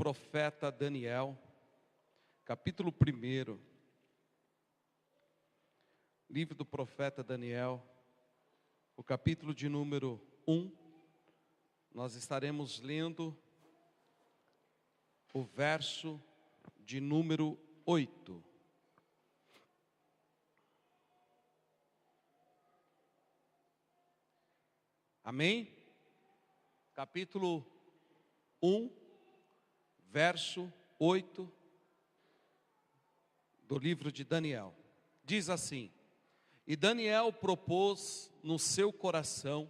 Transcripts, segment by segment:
profeta Daniel, capítulo 1. Livro do profeta Daniel, o capítulo de número 1. Nós estaremos lendo o verso de número 8. Amém? Capítulo 1, verso 8 do livro de Daniel. Diz assim: E Daniel propôs no seu coração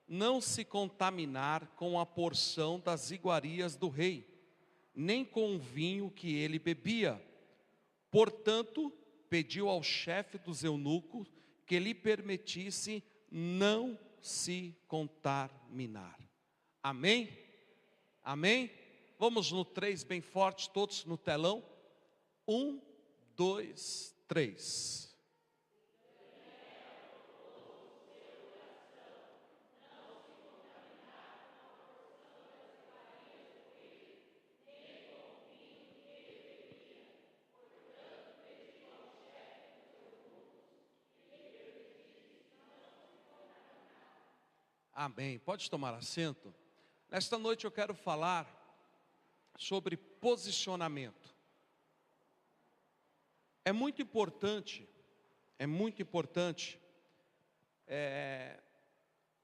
não se contaminar com a porção das iguarias do rei, nem com o vinho que ele bebia. Portanto, pediu ao chefe dos eunucos que lhe permitisse não se contaminar. Amém? Amém? Vamos no 3 bem forte, todos no telão. 1, 2, 3. Amém. Pode tomar assento. Nesta noite eu quero falar sobre posicionamento. É muito importante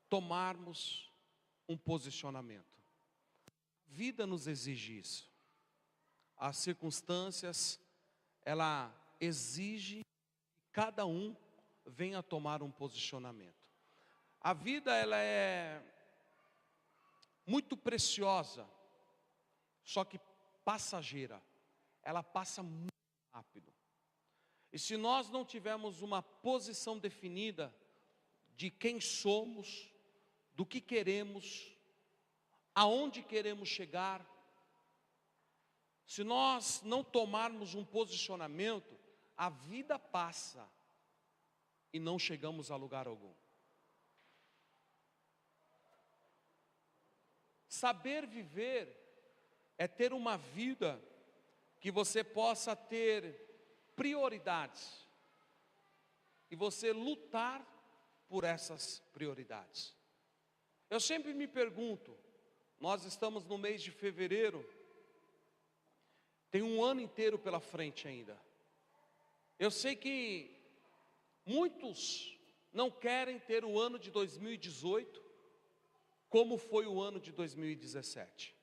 tomarmos um posicionamento. A vida nos exige isso. As circunstâncias, ela exige que cada um venha tomar um posicionamento. A vida, ela é muito preciosa, só que passageira. Ela passa muito rápido. E se nós não tivermos uma posição definida de quem somos, do que queremos, aonde queremos chegar, se nós não tomarmos um posicionamento, a vida passa e não chegamos a lugar algum. Saber viver é ter uma vida que você possa ter prioridades e você lutar por essas prioridades. Eu sempre me pergunto, nós estamos no mês de fevereiro, tem um ano inteiro pela frente ainda. Eu sei que muitos não querem ter o ano de 2018 como foi o ano de 2017.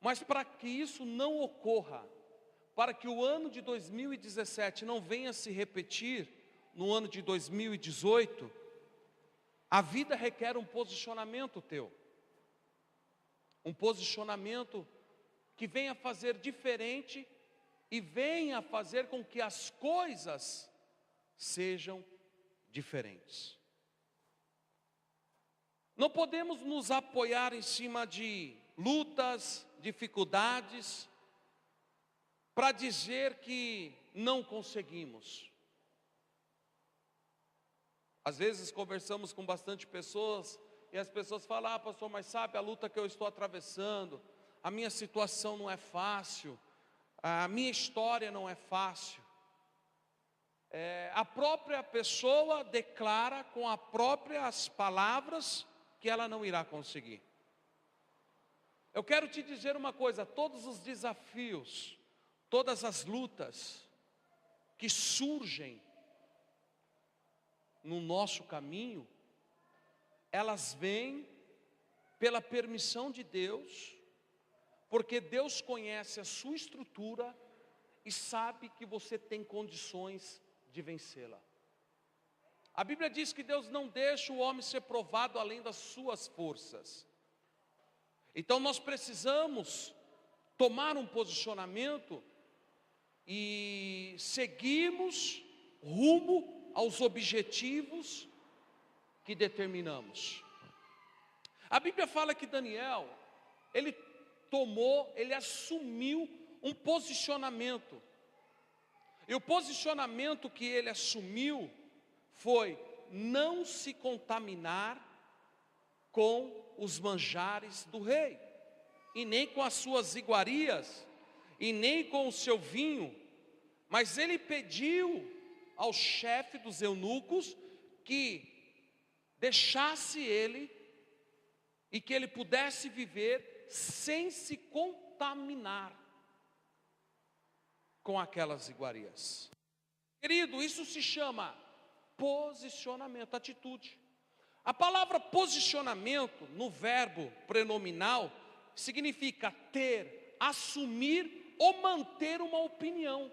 Mas para que isso não ocorra, para que o ano de 2017 não venha se repetir no ano de 2018, a vida requer um posicionamento teu. Um posicionamento que venha fazer diferente e venha fazer com que as coisas sejam diferentes. Não podemos nos apoiar em cima de lutas, dificuldades, para dizer que não conseguimos. Às vezes conversamos com bastante pessoas e as pessoas falam: pastor, mas sabe a luta que eu estou atravessando, a minha situação não é fácil, a minha história não é fácil. A própria pessoa declara com as próprias palavras que ela não irá conseguir. Eu quero te dizer uma coisa: todos os desafios, todas as lutas que surgem no nosso caminho, elas vêm pela permissão de Deus, porque Deus conhece a sua estrutura e sabe que você tem condições de vencê-la. A Bíblia diz que Deus não deixa o homem ser provado além das suas forças. Então nós precisamos tomar um posicionamento e seguirmos rumo aos objetivos que determinamos. A Bíblia fala que Daniel, ele assumiu um posicionamento. E o posicionamento que ele assumiu foi não se contaminar com os manjares do rei. e nem com as suas iguarias, e nem com o seu vinho, mas ele pediu ao chefe dos eunucos que deixasse ele e que ele pudesse viver sem se contaminar com aquelas iguarias. Querido, isso se chama posicionamento, atitude. A palavra posicionamento, no verbo prenominal, significa ter, assumir ou manter uma opinião.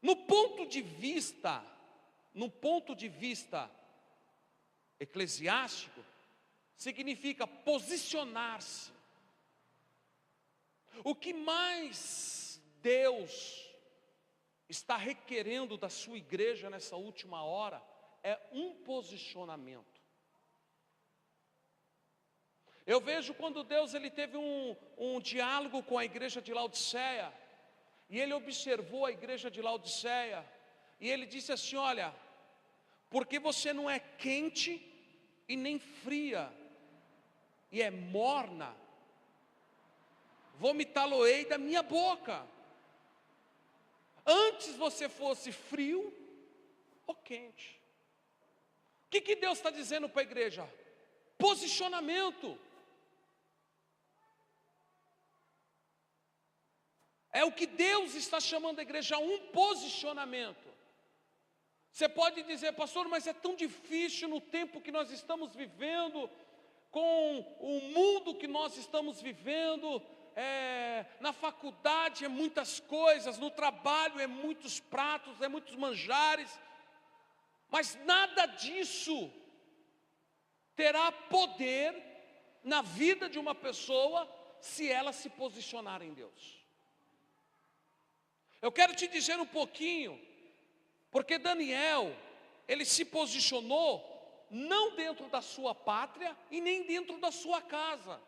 No ponto de vista eclesiástico, significa posicionar-se. O que mais Deus está requerendo da sua igreja nessa última hora é um posicionamento. Eu vejo quando Deus ele teve um diálogo com a igreja de Laodiceia, e ele observou a igreja de Laodiceia, e ele disse assim: olha, porque você não é quente e nem fria, e é morna, vomitá-lo-ei da minha boca. Antes você fosse frio ou quente. O que Deus está dizendo para a igreja? Posicionamento. É o que Deus está chamando a igreja, um posicionamento. Você pode dizer: pastor, mas é tão difícil no tempo que nós estamos vivendo, com o mundo que nós estamos vivendo, na faculdade é muitas coisas, no trabalho é muitos pratos, é muitos manjares, mas nada disso terá poder na vida de uma pessoa se ela se posicionar em Deus. Eu quero te dizer um pouquinho, porque Daniel, ele se posicionou não dentro da sua pátria e nem dentro da sua casa.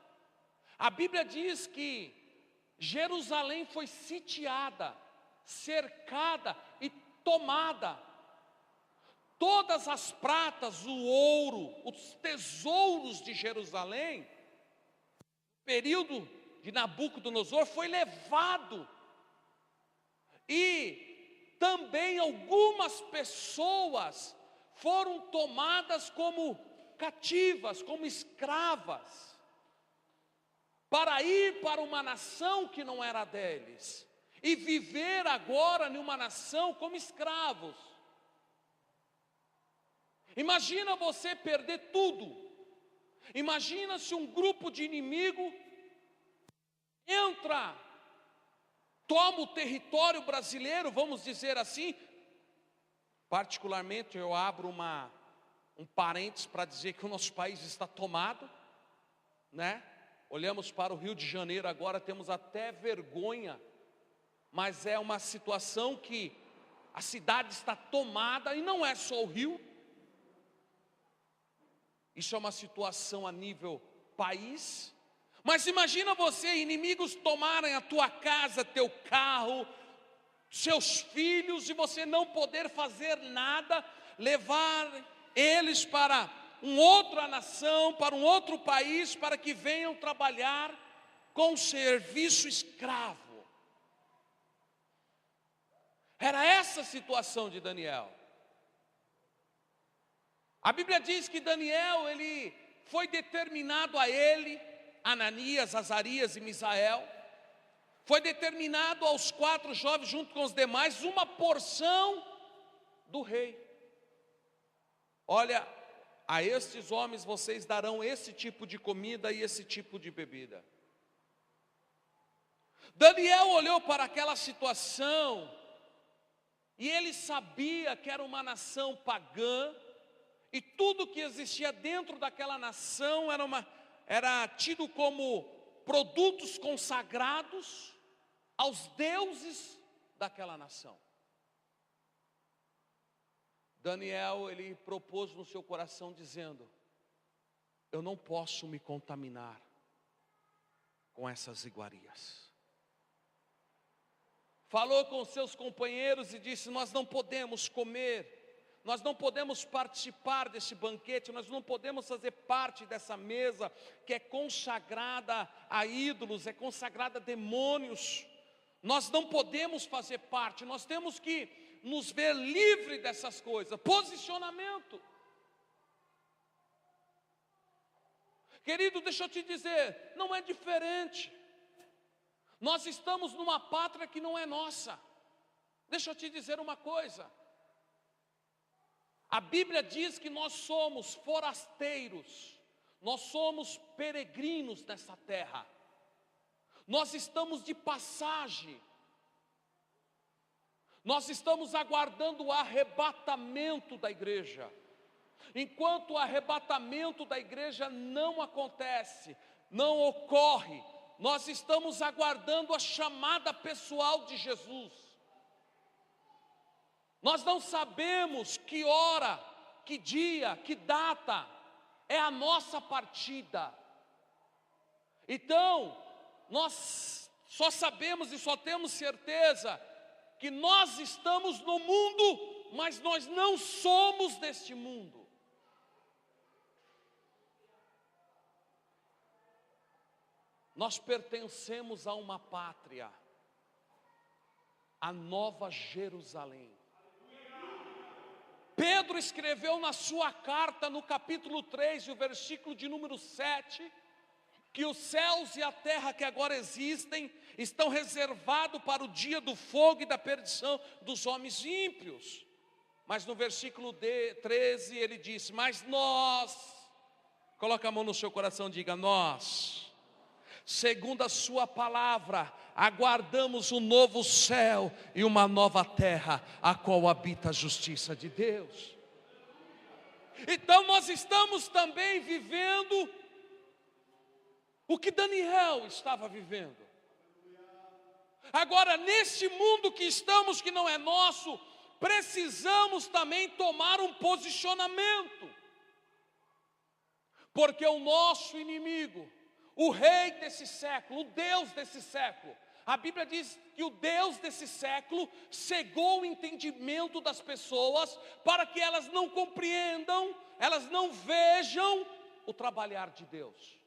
A Bíblia diz que Jerusalém foi sitiada, cercada e tomada. Todas as pratas, o ouro, os tesouros de Jerusalém, no período de Nabucodonosor, foi levado. E também algumas pessoas foram tomadas como cativas, como escravas, para ir para uma nação que não era deles, e viver agora em uma nação como escravos. Imagina você perder tudo. Imagina se um grupo de inimigo entra, toma o território brasileiro, vamos dizer assim. Particularmente eu abro um parênteses para dizer que o nosso país está tomado, né? Olhamos para o Rio de Janeiro agora, temos até vergonha, mas é uma situação que a cidade está tomada, e não é só o Rio. Isso é uma situação a nível país. Mas imagina você, inimigos tomarem a tua casa, teu carro, seus filhos, e você não poder fazer nada, levar eles para uma outra nação, para um outro país, para que venham trabalhar com serviço escravo. Era essa a situação de Daniel. A Bíblia diz que Daniel, ele foi determinado a ele, Ananias, Azarias e Misael, foi determinado aos 4 jovens junto com os demais uma porção do rei. Olha, a estes homens vocês darão esse tipo de comida e esse tipo de bebida. Daniel olhou para aquela situação e ele sabia que era uma nação pagã, e tudo que existia dentro daquela nação era tido como produtos consagrados aos deuses daquela nação. Daniel, ele propôs no seu coração dizendo: eu não posso me contaminar com essas iguarias. Falou com seus companheiros e disse: nós não podemos comer nós não podemos participar desse banquete, nós não podemos fazer parte dessa mesa que é consagrada a ídolos, é consagrada a demônios. Nós não podemos fazer parte, nós temos que nos ver livre dessas coisas. Posicionamento. Querido, deixa eu te dizer, não é diferente. Nós estamos numa pátria que não é nossa. Deixa eu te dizer uma coisa. A Bíblia diz que nós somos forasteiros, nós somos peregrinos nessa terra. Nós estamos de passagem. Nós estamos aguardando o arrebatamento da igreja. Enquanto o arrebatamento da igreja não acontece, não ocorre, nós estamos aguardando a chamada pessoal de Jesus. Nós não sabemos que hora, que dia, que data é a nossa partida. Então, nós só sabemos e só temos certeza que nós estamos no mundo, mas nós não somos deste mundo. Nós pertencemos a uma pátria, a Nova Jerusalém. Pedro escreveu na sua carta, no capítulo 3, o versículo de número 7, que os céus e a terra que agora existem, estão reservados para o dia do fogo e da perdição dos homens ímpios. Mas no versículo 13 ele diz, mas nós, coloca a mão no seu coração e diga, nós, segundo a sua palavra, aguardamos um novo céu e uma nova terra, a qual habita a justiça de Deus. Então nós estamos também vivendo o que Daniel estava vivendo. Agora, neste mundo que estamos, que não é nosso, precisamos também tomar um posicionamento. Porque o nosso inimigo, o rei desse século, o Deus desse século, a Bíblia diz que o Deus desse século cegou o entendimento das pessoas para que elas não compreendam, elas não vejam o trabalhar de Deus.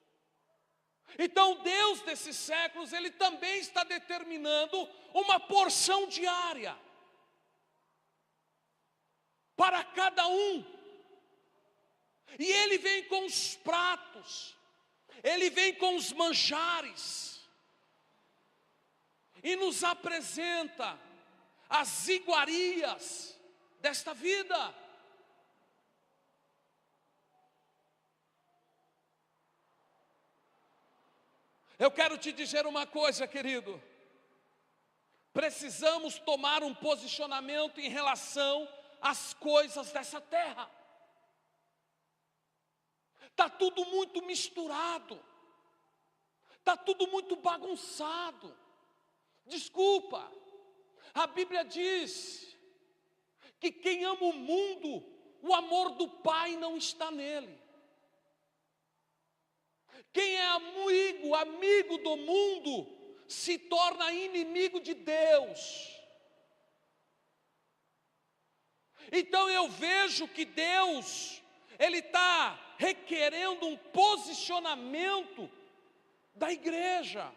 Então Deus desses séculos, Ele também está determinando uma porção diária para cada um. E Ele vem com os pratos, Ele vem com os manjares e nos apresenta as iguarias desta vida. Eu quero te dizer uma coisa, querido. Precisamos tomar um posicionamento em relação às coisas dessa terra. Está tudo muito misturado. Está tudo muito bagunçado. Desculpa, a Bíblia diz que quem ama o mundo, o amor do Pai não está nele. Quem é amigo do mundo, se torna inimigo de Deus. Então eu vejo que Deus, Ele está requerendo um posicionamento da igreja.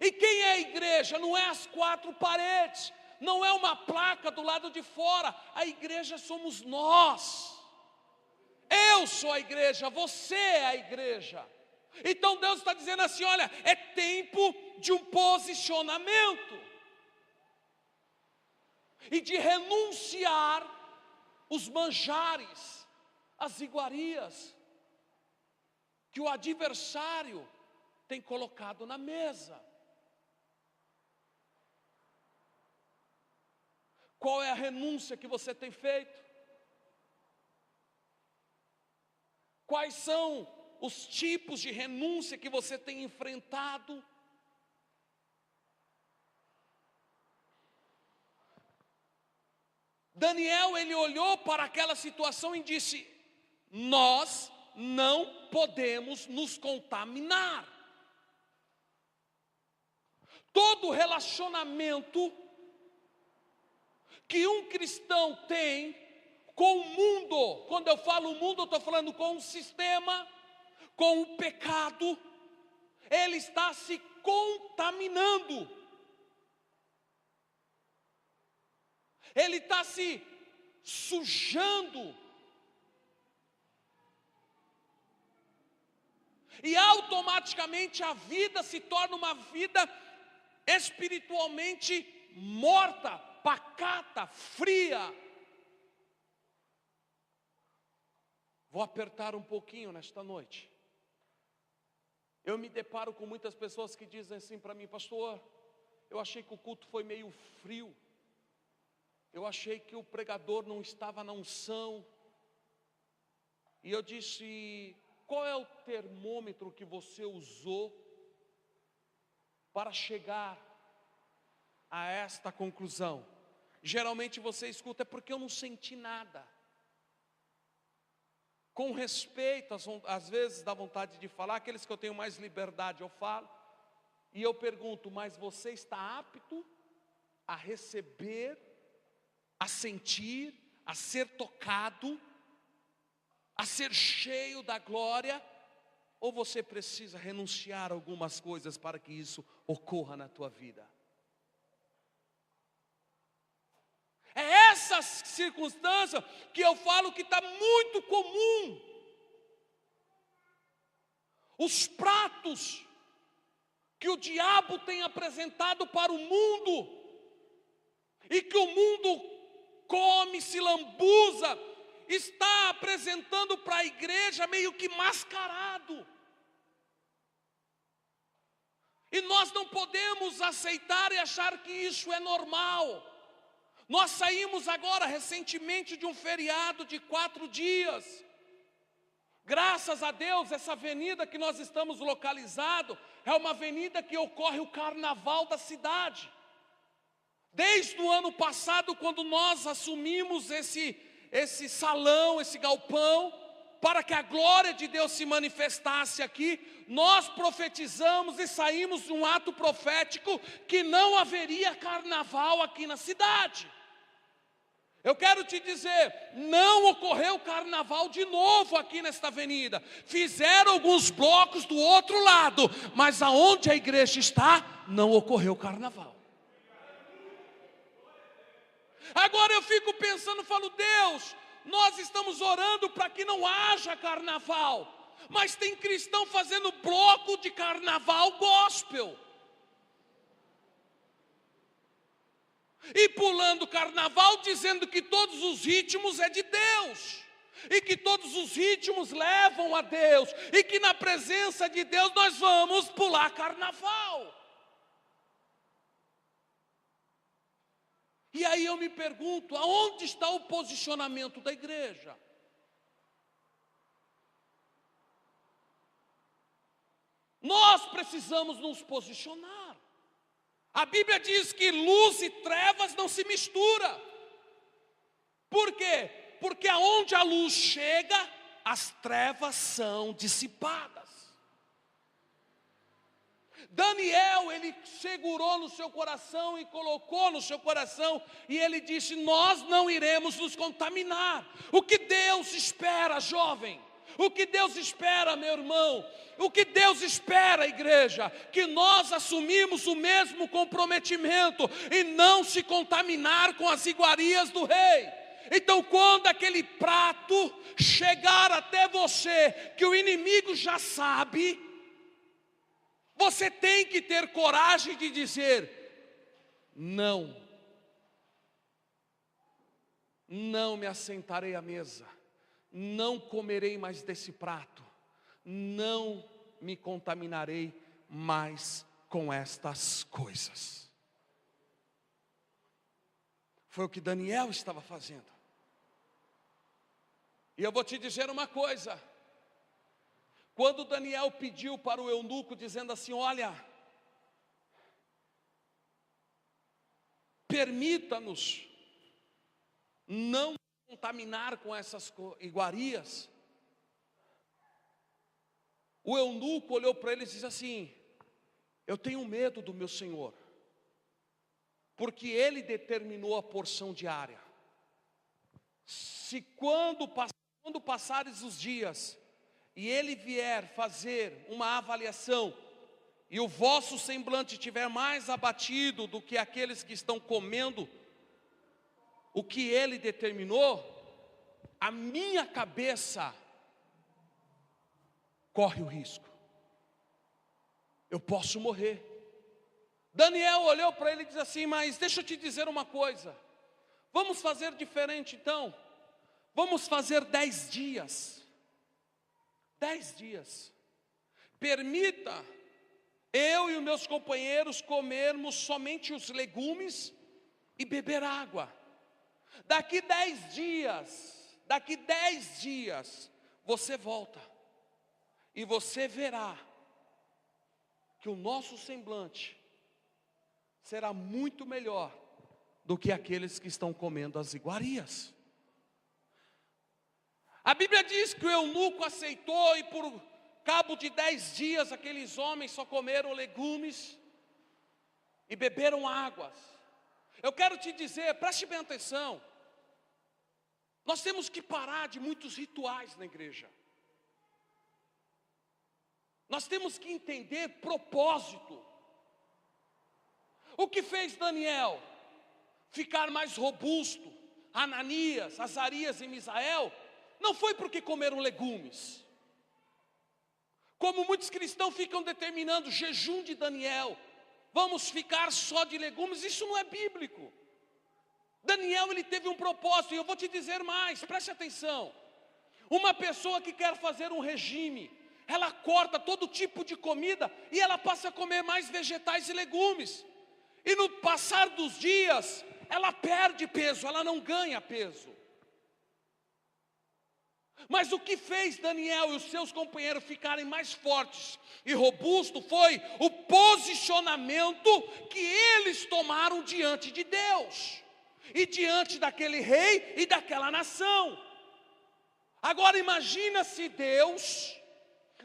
E quem é a igreja? Não é as quatro paredes, não é uma placa do lado de fora. A igreja somos nós. Eu sou a igreja, você é a igreja. Então Deus está dizendo assim, olha, é tempo de um posicionamento. E de renunciar os manjares, as iguarias que o adversário tem colocado na mesa. Qual é a renúncia que você tem feito? Quais são os tipos de renúncia que você tem enfrentado? Daniel, ele olhou para aquela situação e disse, nós não podemos nos contaminar. Todo relacionamento que um cristão tem com o mundo. Quando eu falo mundo, eu estou falando com o sistema, com o pecado. Ele está se contaminando. Ele está se sujando. E automaticamente a vida se torna uma vida espiritualmente morta, pacata, fria. Vou apertar um pouquinho nesta noite. Eu me deparo com muitas pessoas que dizem assim para mim: pastor, eu achei que o culto foi meio frio. Eu achei que o pregador não estava na unção. E eu disse: qual é o termômetro que você usou para chegar a esta conclusão? Geralmente você escuta: é porque eu não senti nada. Com respeito, às vezes dá vontade de falar, aqueles que eu tenho mais liberdade eu falo. E eu pergunto: mas você está apto a receber, a sentir, a ser tocado, a ser cheio da glória? Ou você precisa renunciar a algumas coisas para que isso ocorra na tua vida? É essa circunstância que eu falo que está muito comum. Os pratos que o diabo tem apresentado para o mundo, e que o mundo come, se lambuza, está apresentando para a igreja meio que mascarado. E nós não podemos aceitar e achar que isso é normal. Nós saímos agora recentemente de um feriado de 4 dias. Graças a Deus, essa avenida que nós estamos localizados é uma avenida que ocorre o carnaval da cidade. Desde o ano passado, quando nós assumimos esse salão, esse galpão, para que a glória de Deus se manifestasse aqui, nós profetizamos e saímos de um ato profético que não haveria carnaval aqui na cidade. Eu quero te dizer, não ocorreu carnaval de novo aqui nesta avenida. Fizeram alguns blocos do outro lado, mas aonde a igreja está, não ocorreu carnaval. Agora eu fico pensando, falo: Deus, nós estamos orando para que não haja carnaval, mas tem cristão fazendo bloco de carnaval gospel. E pulando carnaval, dizendo que todos os ritmos é de Deus, e que todos os ritmos levam a Deus, e que na presença de Deus nós vamos pular carnaval. E aí eu me pergunto, aonde está o posicionamento da igreja? Nós precisamos nos posicionar. A Bíblia diz que luz e trevas não se misturam. Por quê? Porque aonde a luz chega, as trevas são dissipadas. Daniel, ele segurou no seu coração e colocou no seu coração, e ele disse: nós não iremos nos contaminar. O que Deus espera, jovem? O que Deus espera, meu irmão? O que Deus espera, igreja? Que nós assumimos o mesmo comprometimento e não se contaminar com as iguarias do rei. Então, quando aquele prato chegar até você, que o inimigo já sabe, você tem que ter coragem de dizer: não, não me assentarei à mesa, não comerei mais desse prato, não me contaminarei mais com estas coisas. Foi o que Daniel estava fazendo. E eu vou te dizer uma coisa: quando Daniel pediu para o eunuco, dizendo assim: olha, permita-nos não contaminar com essas iguarias, o eunuco olhou para ele e disse assim: eu tenho medo do meu senhor, porque ele determinou a porção diária. Se quando passares os dias, e ele vier fazer uma avaliação, e o vosso semblante estiver mais abatido do que aqueles que estão comendo o que ele determinou, a minha cabeça corre o risco. Eu posso morrer. Daniel olhou para ele e disse assim: mas deixa eu te dizer uma coisa, vamos fazer diferente então. Vamos fazer 10 dias. 10 dias. Permita eu e os meus companheiros comermos somente os legumes e beber água. Daqui 10 dias, você volta. E você verá que o nosso semblante será muito melhor do que aqueles que estão comendo as iguarias. A Bíblia diz que o eunuco aceitou, e por cabo de 10 dias aqueles homens só comeram legumes e beberam águas. Eu quero te dizer, preste bem atenção, nós temos que parar de muitos rituais na igreja. Nós temos que entender propósito. O que fez Daniel ficar mais robusto, Ananias, Azarias e Misael, não foi porque comeram legumes. Como muitos cristãos ficam determinando jejum de Daniel, vamos ficar só de legumes, isso não é bíblico. Daniel, ele teve um propósito, e eu vou te dizer mais, preste atenção. Uma pessoa que quer fazer um regime, ela corta todo tipo de comida e ela passa a comer mais vegetais e legumes. E no passar dos dias, ela perde peso, ela não ganha peso. Mas o que fez Daniel e os seus companheiros ficarem mais fortes e robustos foi o posicionamento que eles tomaram diante de Deus e diante daquele rei e daquela nação. Agora imagina se Deus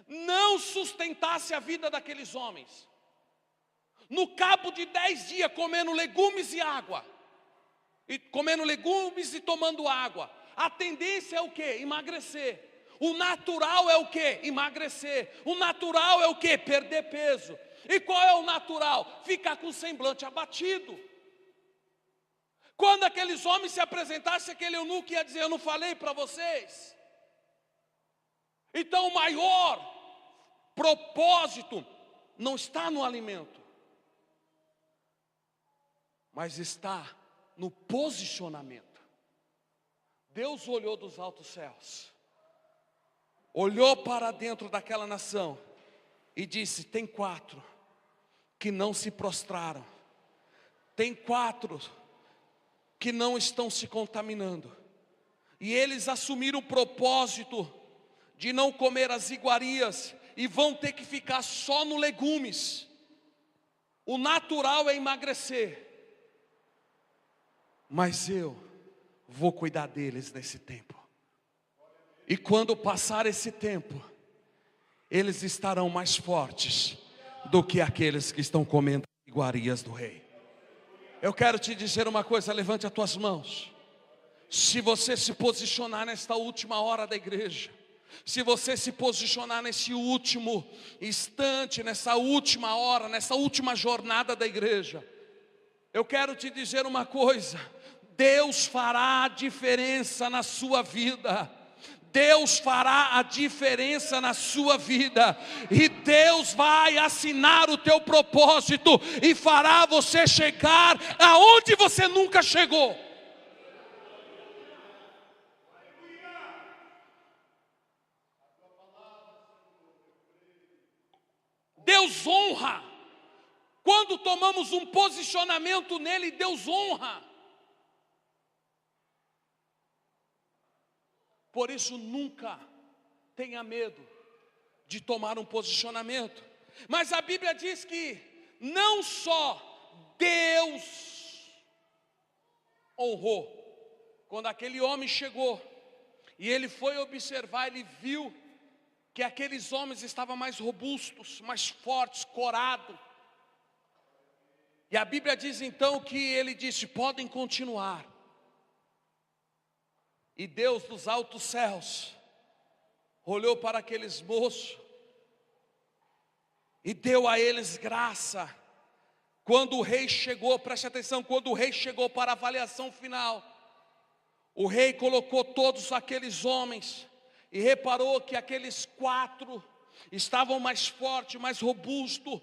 não sustentasse a vida daqueles homens, no cabo de 10 dias comendo legumes e água, e comendo legumes e tomando água. A tendência é o quê? Emagrecer. O natural é o quê? Emagrecer. O natural é o quê? Perder peso. E qual é o natural? Ficar com o semblante abatido. Quando aqueles homens se apresentassem, aquele eunuco ia dizer: eu não falei para vocês? Então o maior propósito não está no alimento, mas está no posicionamento. Deus olhou dos altos céus, olhou para dentro daquela nação e disse: tem 4 que não se prostraram, tem 4 que não estão se contaminando, e eles assumiram o propósito de não comer as iguarias e vão ter que ficar só no legumes. O natural é emagrecer, mas eu vou cuidar deles nesse tempo. E quando passar esse tempo, eles estarão mais fortes do que aqueles que estão comendo iguarias do rei. Eu quero te dizer uma coisa, levante as tuas mãos. Se você se posicionar nesta última hora da igreja, se você se posicionar nesse último instante, nessa última hora, nessa última jornada da igreja, eu quero te dizer uma coisa: Deus fará a diferença na sua vida. Deus fará a diferença na sua vida. E Deus vai assinar o teu propósito e fará você chegar aonde você nunca chegou. Deus honra. Quando tomamos um posicionamento nele, Deus honra. Por isso nunca tenha medo de tomar um posicionamento. Mas a Bíblia diz que não só Deus honrou. Quando aquele homem chegou e ele foi observar, ele viu que aqueles homens estavam mais robustos, mais fortes, corados. E a Bíblia diz então que ele disse: podem continuar. E Deus dos altos céus olhou para aqueles moços e deu a eles graça. Quando o rei chegou, preste atenção, quando o rei chegou para a avaliação final, o rei colocou todos aqueles homens e reparou que aqueles 4 estavam mais fortes, mais robustos,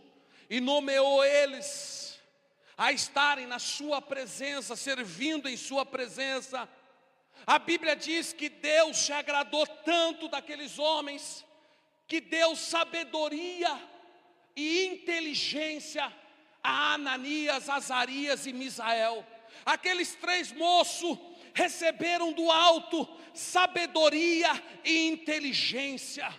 e nomeou eles a estarem na sua presença, servindo em sua presença. A Bíblia diz que Deus se agradou tanto daqueles homens, que deu sabedoria e inteligência a Ananias, Azarias e Misael. Aqueles 3 moços receberam do alto sabedoria e inteligência.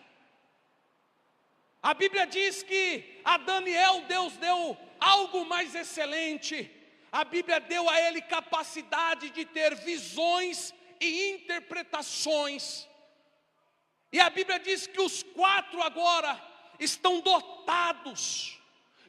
A Bíblia diz que a Daniel Deus deu algo mais excelente. A Bíblia deu a ele capacidade de ter visões e interpretações. E a Bíblia diz que os 4 agora estão dotados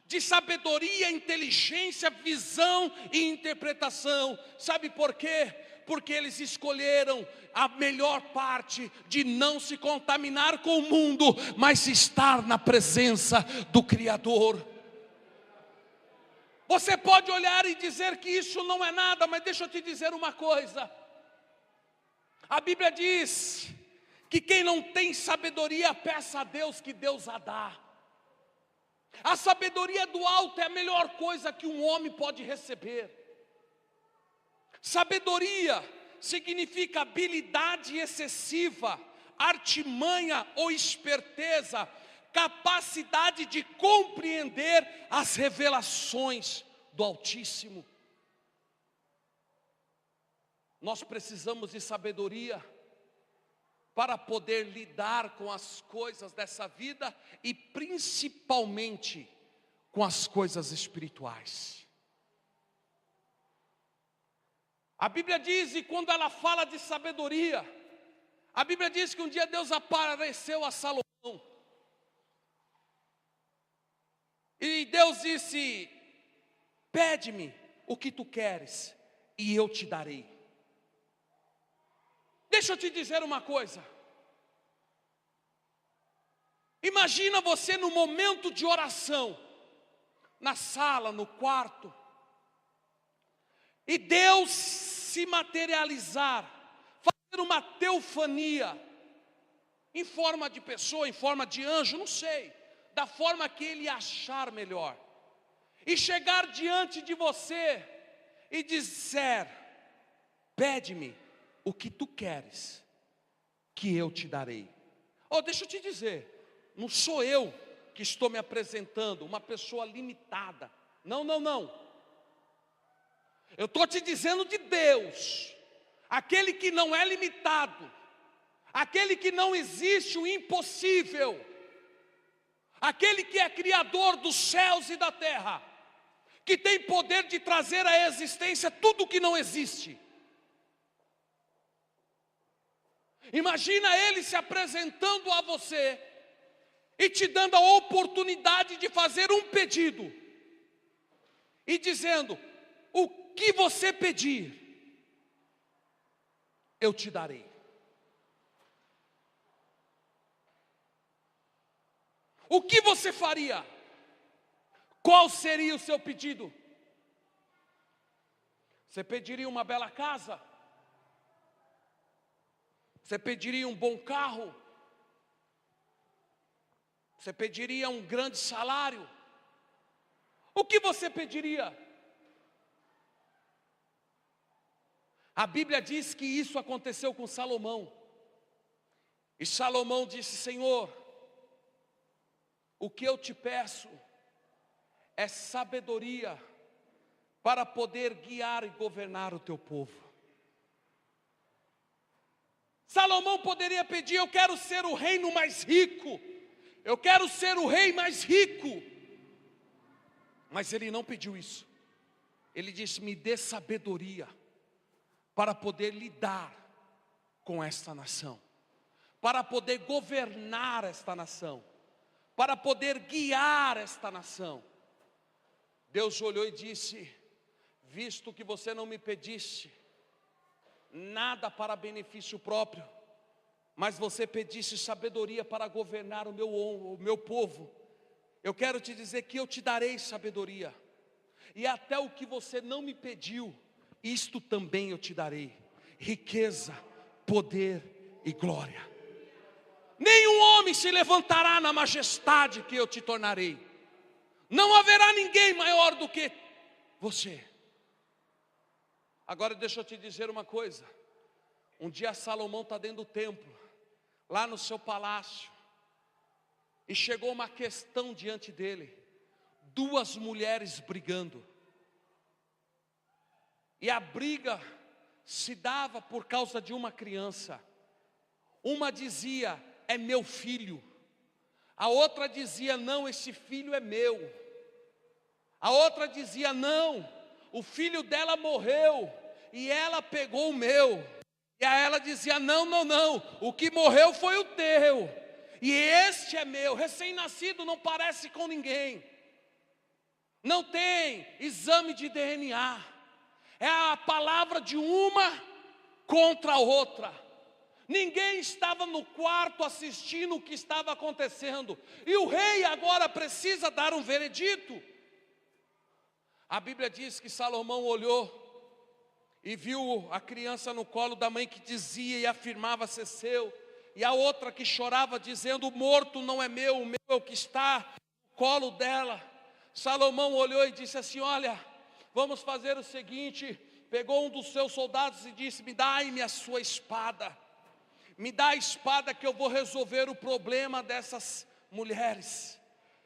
de sabedoria, inteligência, visão e interpretação. Sabe por quê? Porque eles escolheram a melhor parte de não se contaminar com o mundo, mas estar na presença do Criador. Você pode olhar e dizer que isso não é nada, mas deixa eu te dizer uma coisa. A Bíblia diz que quem não tem sabedoria, peça a Deus que Deus a dá. A sabedoria do alto é a melhor coisa que um homem pode receber. Sabedoria significa habilidade excessiva, artimanha ou esperteza, capacidade de compreender as revelações do Altíssimo. Nós precisamos de sabedoria para poder lidar com as coisas dessa vida e principalmente com as coisas espirituais. A Bíblia diz, e quando ela fala de sabedoria, a Bíblia diz que um dia Deus apareceu a Salomão. E Deus disse: pede-me o que tu queres e eu te darei. Deixa eu te dizer uma coisa. Imagina você no momento de oração, na sala, no quarto, e Deus se materializar, fazer uma teofania, em forma de pessoa, em forma de anjo, não sei, da forma que Ele achar melhor, e chegar diante de você e dizer: pede-me o que tu queres, que eu te darei. Oh, deixa eu te dizer, não sou eu que estou me apresentando, uma pessoa limitada. Não. Eu estou te dizendo de Deus, aquele que não é limitado, aquele que não existe o impossível, aquele que é criador dos céus e da terra, que tem poder de trazer à existência tudo que não existe. Imagina Ele se apresentando a você e te dando a oportunidade de fazer um pedido e dizendo: o que você pedir, eu te darei. O que você faria? Qual seria o seu pedido? Você pediria uma bela casa? Você pediria um bom carro? Você pediria um grande salário? O que você pediria? A Bíblia diz que isso aconteceu com Salomão. E Salomão disse: Senhor, o que eu te peço é sabedoria para poder guiar e governar o teu povo. Salomão poderia pedir: eu quero ser o reino mais rico, eu quero ser o rei mais rico. Mas ele não pediu isso. Ele disse: me dê sabedoria para poder lidar com esta nação, para poder governar esta nação, para poder guiar esta nação. Deus olhou e disse: visto que você não me pediste nada para benefício próprio, mas você pedisse sabedoria para governar o meu povo. Eu quero te dizer que eu te darei sabedoria, e até o que você não me pediu, isto também eu te darei: riqueza, poder e glória. Nenhum homem se levantará na majestade que eu te tornarei. Não haverá ninguém maior do que você. Agora deixa eu te dizer uma coisa. Um dia Salomão está dentro do templo, lá no seu palácio, e chegou uma questão diante dele. Duas mulheres brigando. E a briga se dava por causa de uma criança. Uma dizia: é meu filho. A outra dizia: não, esse filho é meu. A outra dizia: não, o filho dela morreu e ela pegou o meu. E a ela dizia: não, não, não, o que morreu foi o teu, e este é meu. Recém-nascido não parece com ninguém, não tem exame de DNA. É a palavra de uma contra a outra. Ninguém estava no quarto assistindo o que estava acontecendo, e o rei agora precisa dar um veredito. A Bíblia diz que Salomão olhou e viu a criança no colo da mãe, que dizia e afirmava ser seu, e a outra que chorava dizendo: o morto não é meu, o meu é o que está no colo dela. Salomão olhou e disse assim: olha, vamos fazer o seguinte. Pegou um dos seus soldados e disse: me dai-me a sua espada, me dá a espada que eu vou resolver o problema dessas mulheres.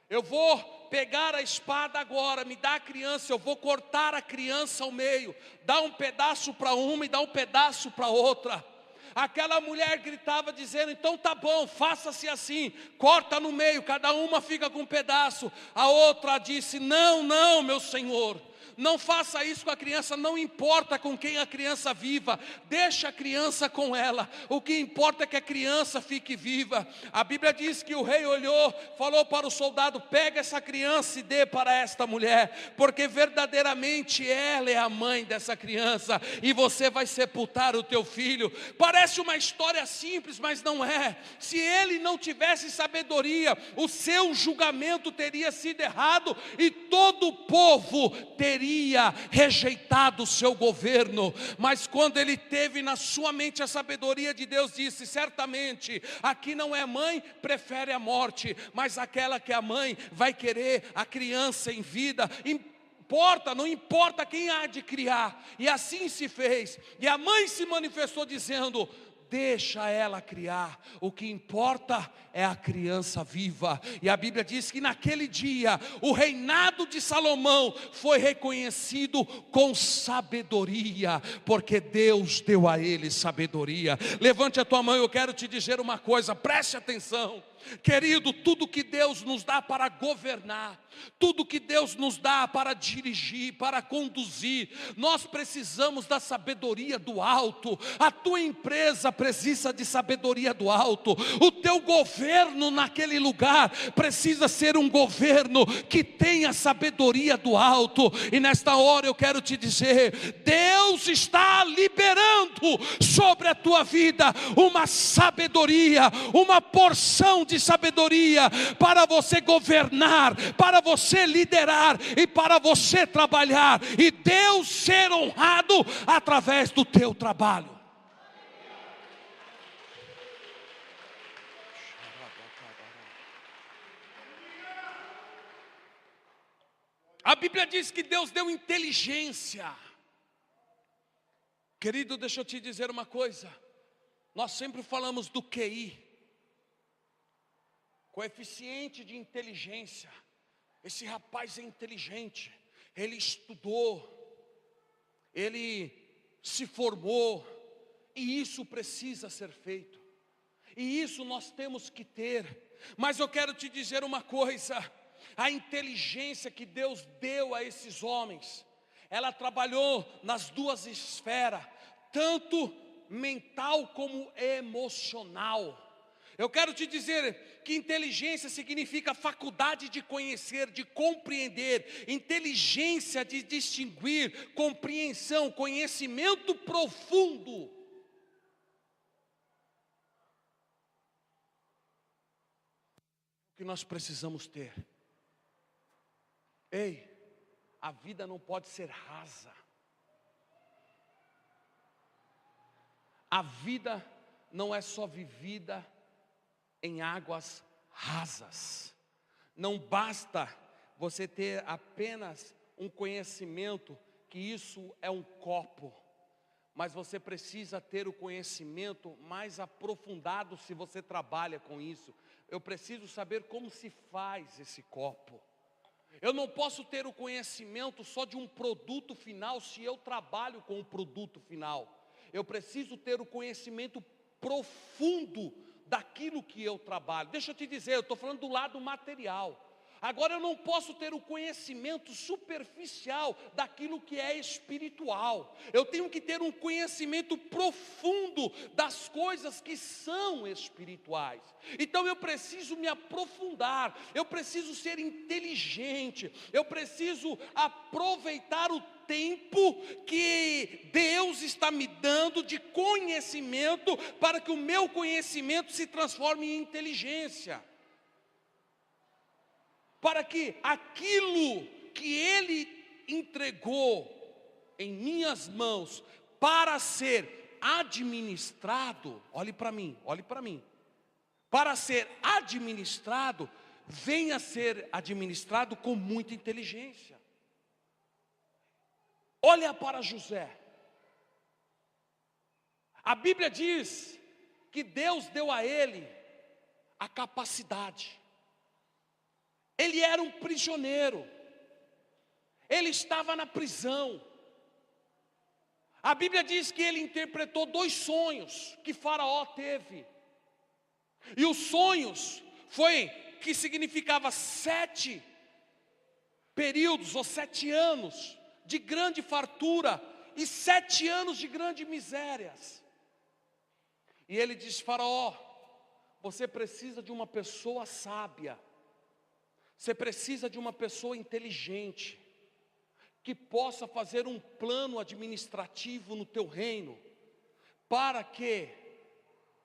Eu vou pegar a espada agora, me dá a criança, eu vou cortar a criança ao meio, dá um pedaço para uma e dá um pedaço para outra. Aquela mulher gritava dizendo: então tá bom, faça-se assim, corta no meio, cada uma fica com um pedaço. A outra disse: não, não, meu senhor, não faça isso com a criança, não importa com quem a criança viva, deixa a criança com ela, o que importa é que a criança fique viva. A Bíblia diz que o rei olhou, falou para o soldado: pega essa criança e dê para esta mulher, porque verdadeiramente ela é a mãe dessa criança, e você vai sepultar o teu filho. Parece uma história simples, mas não é. Se ele não tivesse sabedoria, o seu julgamento teria sido errado, e todo o povo teria rejeitado o seu governo. Mas quando ele teve na sua mente a sabedoria de Deus, disse: certamente aqui não é mãe, prefere a morte, mas aquela que é a mãe vai querer a criança em vida. Não importa quem há de criar. E assim se fez. E a mãe se manifestou dizendo: deixa ela criar, o que importa é a criança viva. E a Bíblia diz que naquele dia o reinado de Salomão foi reconhecido com sabedoria, porque Deus deu a ele sabedoria. Levante a tua mão, eu quero te dizer uma coisa, preste atenção. Querido, tudo que Deus nos dá para governar, tudo que Deus nos dá para dirigir, para conduzir, nós precisamos da sabedoria do alto. A tua empresa precisa de sabedoria do alto. O teu governo naquele lugar precisa ser um governo que tenha sabedoria do alto. E nesta hora eu quero te dizer: Deus está liberando sobre a tua vida uma sabedoria, uma porção de sabedoria para você governar, para você liderar e para você trabalhar, e Deus ser honrado através do teu trabalho. A Bíblia diz que Deus deu inteligência. Querido, deixa eu te dizer uma coisa. Nós sempre falamos do QI, coeficiente de inteligência. Esse rapaz é inteligente, ele estudou, ele se formou, e isso precisa ser feito, e isso nós temos que ter. Mas eu quero te dizer uma coisa: a inteligência que Deus deu a esses homens, ela trabalhou nas duas esferas, tanto mental como emocional. Eu quero te dizer que inteligência significa faculdade de conhecer, de compreender, inteligência de distinguir, compreensão, conhecimento profundo. que nós precisamos ter. Ei, a vida não pode ser rasa. A vida não é só vivida em águas rasas. Não basta você ter apenas um conhecimento que isso é um copo, mas você precisa ter o conhecimento mais aprofundado se você trabalha com isso. Eu preciso saber como se faz esse copo. Eu não posso ter o conhecimento só de um produto final se eu trabalho com o produto final. Eu preciso ter o conhecimento profundo daquilo que eu trabalho. Deixa eu te dizer, eu estou falando do lado material. Agora eu não posso ter o conhecimento superficial daquilo que é espiritual. Eu tenho que ter um conhecimento profundo das coisas que são espirituais. Então eu preciso me aprofundar, eu preciso ser inteligente, eu preciso aproveitar o tempo que Deus está me dando de conhecimento, para que o meu conhecimento se transforme em inteligência. Para que aquilo que Ele entregou em minhas mãos para ser administrado, olhe para mim, para ser administrado, venha a ser administrado com muita inteligência. Olha para José. A Bíblia diz que Deus deu a ele a capacidade. Ele era um prisioneiro. Ele estava na prisão. A Bíblia diz que ele interpretou 2 sonhos que Faraó teve. E os sonhos que significava 7 períodos ou 7 anos de grande fartura e 7 anos de grandes misérias. E ele diz: Faraó, você precisa de uma pessoa sábia. Você precisa de uma pessoa inteligente, que possa fazer um plano administrativo no teu reino, para que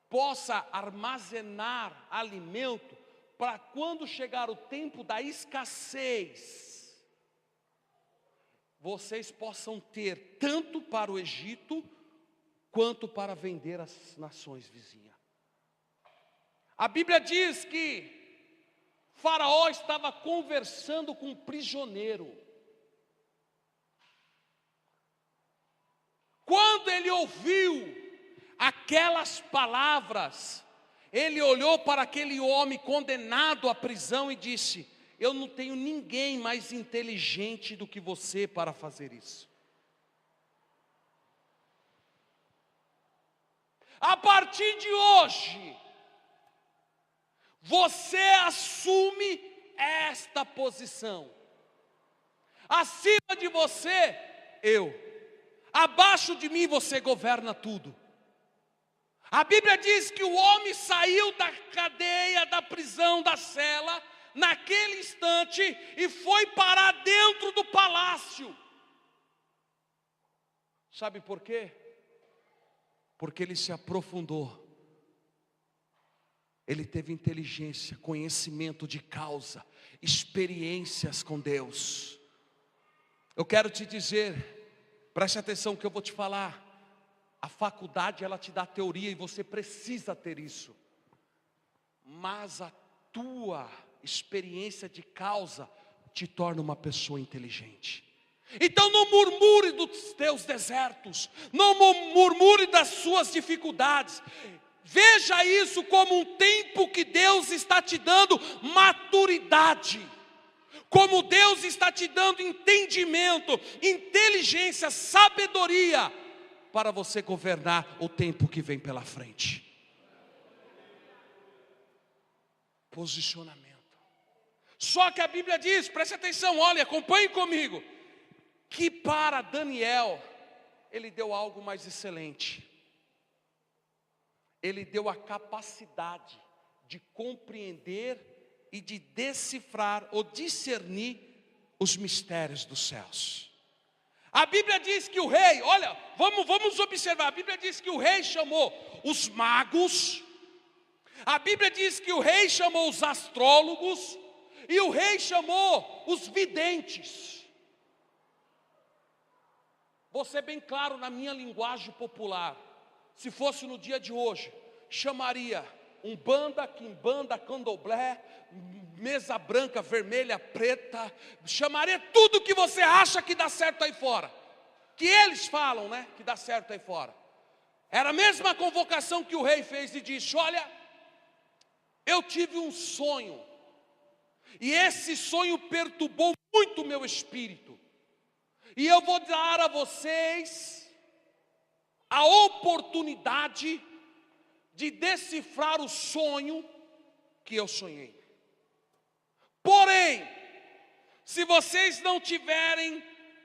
possa armazenar alimento, para quando chegar o tempo da escassez, vocês possam ter tanto para o Egito, quanto para vender às nações vizinhas. A Bíblia diz que Faraó estava conversando com um prisioneiro. Quando ele ouviu aquelas palavras, ele olhou para aquele homem condenado à prisão e disse: eu não tenho ninguém mais inteligente do que você para fazer isso. A partir de hoje, você assume esta posição. Acima de você, eu. Abaixo de mim, você governa tudo. A Bíblia diz que o homem saiu da cadeia, da prisão, da cela, naquele instante, e foi parar dentro do palácio. Sabe por quê? Porque ele se aprofundou. Ele teve inteligência, conhecimento de causa, experiências com Deus. Eu quero te dizer, preste atenção no que eu vou te falar. A faculdade, ela te dá teoria e você precisa ter isso. Mas a tua experiência de causa te torna uma pessoa inteligente. Então não murmure dos teus desertos, não murmure das suas dificuldades. Veja isso como um tempo que Deus está te dando maturidade, como Deus está te dando entendimento, inteligência, sabedoria, para você governar o tempo que vem pela frente. Posicionamento. Só que a Bíblia diz, preste atenção, olha, acompanhe comigo, que para Daniel, ele deu algo mais excelente. Ele deu a capacidade de compreender e de decifrar ou discernir os mistérios dos céus. A Bíblia diz que o rei, olha, vamos observar, a Bíblia diz que o rei chamou os magos. A Bíblia diz que o rei chamou os astrólogos e o rei chamou os videntes. Vou ser bem claro na minha linguagem popular. Se fosse no dia de hoje, chamaria umbanda, quimbanda, candomblé, mesa branca, vermelha, preta, chamaria tudo que você acha que dá certo aí fora, que eles falam, né, que dá certo aí fora. Era a mesma convocação que o rei fez e disse: olha, eu tive um sonho, e esse sonho perturbou muito o meu espírito, e eu vou dar a vocês a oportunidade de decifrar o sonho que eu sonhei. Porém, se vocês não tiverem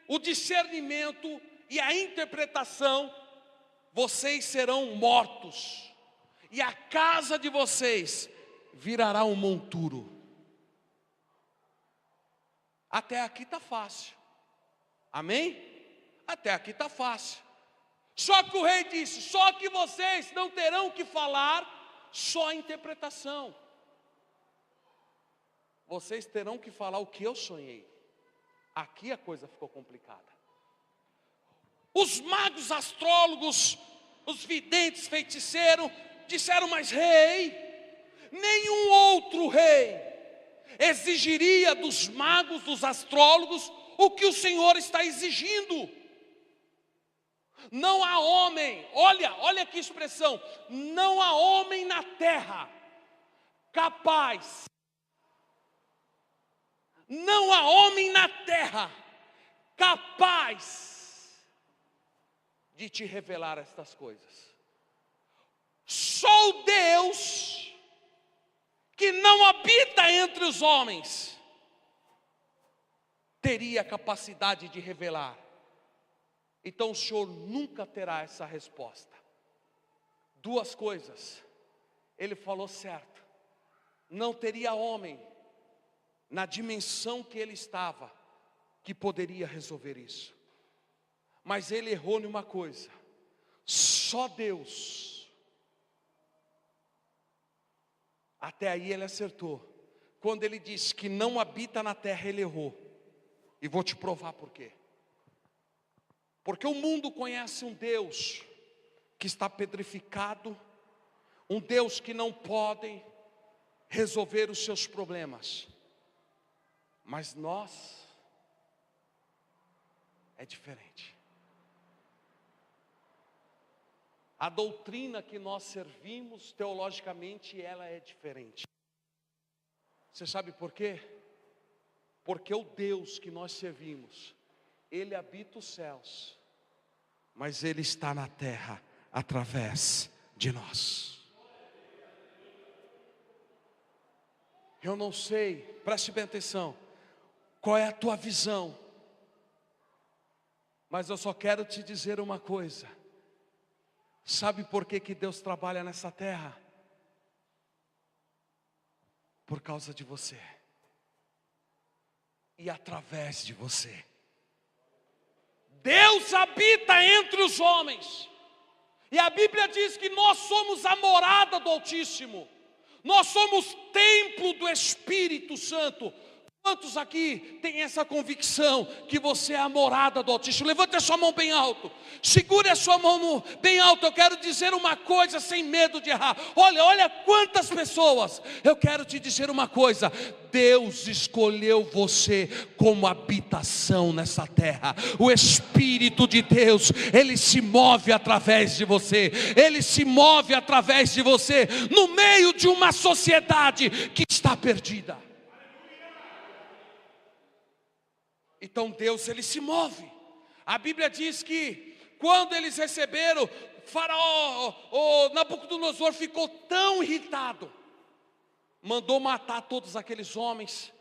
o discernimento e a interpretação, vocês serão mortos, e a casa de vocês virará um monturo. Até aqui está fácil, amém? Até aqui está fácil. Só que o rei disse: só que vocês não terão que falar só a interpretação, vocês terão que falar o que eu sonhei. Aqui a coisa ficou complicada. Os magos, astrólogos, os videntes, feiticeiros disseram: mas rei, nenhum outro rei exigiria dos magos, dos astrólogos, o que o Senhor está exigindo. Não há homem, olha que expressão, não há homem na terra capaz, não há homem na terra capaz de te revelar estas coisas. Só o Deus que não habita entre os homens teria a capacidade de revelar. Então o Senhor nunca terá essa resposta. Duas coisas, ele falou certo: não teria homem na dimensão que ele estava que poderia resolver isso. Mas ele errou em uma coisa: só Deus. Até aí ele acertou. Quando ele disse que não habita na terra, ele errou. E vou te provar por quê. Porque o mundo conhece um Deus que está pedrificado, um Deus que não pode resolver os seus problemas. Mas nós é diferente. A doutrina que nós servimos, teologicamente, ela é diferente. Você sabe por quê? Porque o Deus que nós servimos, Ele habita os céus, mas Ele está na terra através de nós. Eu não sei, preste bem atenção, qual é a tua visão, mas eu só quero te dizer uma coisa. Sabe por que Deus trabalha nessa terra? Por causa de você e através de você. Deus habita entre os homens, e a Bíblia diz que nós somos a morada do Altíssimo, nós somos templo do Espírito Santo. Quantos aqui têm essa convicção que você é a morada do Altíssimo? Levante a sua mão bem alto, segure a sua mão bem alto. Eu quero dizer uma coisa sem medo de errar. Olha quantas pessoas. Eu quero te dizer uma coisa: Deus escolheu você como habitação nessa terra. O Espírito de Deus, Ele se move através de você. Ele se move através de você no meio de uma sociedade que está perdida. Então Deus, Ele se move. A Bíblia diz que quando eles receberam, Faraó, o Nabucodonosor ficou tão irritado, mandou matar todos aqueles homens